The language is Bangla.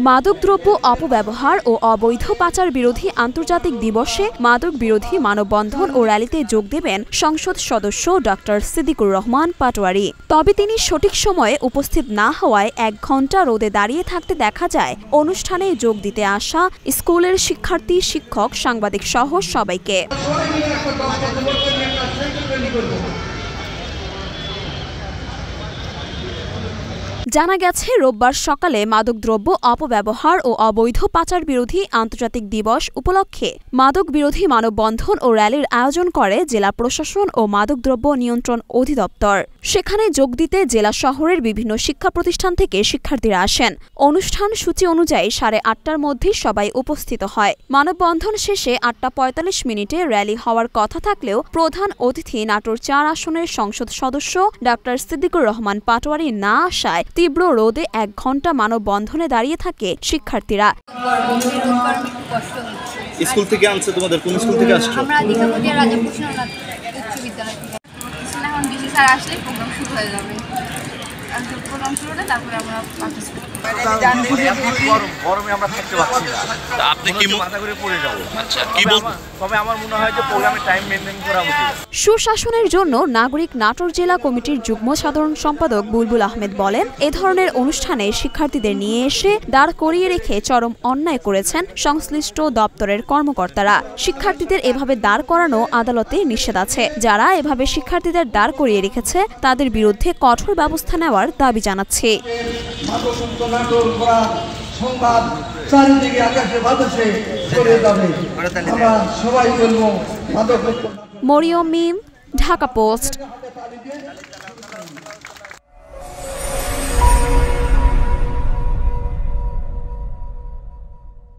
মাদকদ্রব্য অপব্যবহার ও অবৈধ পাচার বিরোধী আন্তর্জাতিক দিবসে মাদক বিরোধী মানববন্ধন ও র্যালিতে যোগ দেবেন সংসদ সদস্য ডক্টর সিদ্দিকুর রহমান পাটোয়ারি। তবে তিনি সঠিক সময়ে উপস্থিত না হওয়ায় 1 ঘণ্টা রোদে দাঁড়িয়ে থাকতে দেখা যায় অনুষ্ঠানে যোগ দিতে আসা স্কুলের শিক্ষার্থী, শিক্ষক, সাংবাদিক সহ সবাইকে। জানা গেছে, রোববার সকালে মাদকদ্রব্য অপব্যবহার ও অবৈধ পাচার বিরোধী আন্তর্জাতিক দিবস উপলক্ষে মাদক বিরোধী মানববন্ধন ও র্যালির আয়োজন করে জেলা প্রশাসন ও মাদকদ্রব্য নিয়ন্ত্রণ অধিদপ্তর। সেখানে যোগ দিতে জেলা শহরের বিভিন্ন শিক্ষা প্রতিষ্ঠান থেকে শিক্ষার্থীরা আসেন। অনুষ্ঠান সূচি অনুযায়ী 8:30টার মধ্যে সবাই উপস্থিত হয়। মানববন্ধন শেষে 8:45 র্যালি হওয়ার কথা থাকলেও প্রধান অতিথি নাটোর 4 আসনের সংসদ সদস্য ডক্টর সিদ্দিকুর রহমান পাটোয়ারি না আসায় তীব্র রোদে 1 ঘণ্টা মানববন্ধনে দাঁড়িয়ে থাকে শিক্ষার্থীরা। স্কুল থেকে আনছে তোমাদের? কোন স্কুল থেকে আসছো? আমরা দীঘাপতিয়া রাজাপুর উচ্চ বিদ্যালয় থেকে। এখন ডিসি স্যার আসলে প্রোগ্রাম শুরু হয়ে যাবে। আর প্রোগ্রাম শুরু হলে তারপরে আমরা পার্টিসিপেট করব। গরমে আমরা থাকতে পারছি না। আপনি কি মাথা করে পড়ে যাবো? আচ্ছা, কি বলবো? তবে আমার মনে হয় যে প্রোগ্রামে টাইম মেইনটেইন করা উচিত। সুশাসনের জন্য নাগরিক নাটোর জেলা কমিটির যুগ্ম সাধারণ সম্পাদক বুলবুল আহমেদ বলেন, এ ধরনের অনুষ্ঠানে শিক্ষার্থীদের নিয়ে এসে দাঁড় করিয়ে রেখে চরম অন্যায় করেছেন সংশ্লিষ্ট দপ্তরের কর্মকর্তারা। শিক্ষার্থীদের এভাবে দাঁড় করানো আদালতে নিষেধ আছে। যারা এভাবে শিক্ষার্থীদের দাঁড় করিয়ে রেখেছে তাদের বিরুদ্ধে কঠোর ব্যবস্থা নেওয়ার দাবি জানাচ্ছে। মরিয়ম মিম, ঢাকা পোস্ট।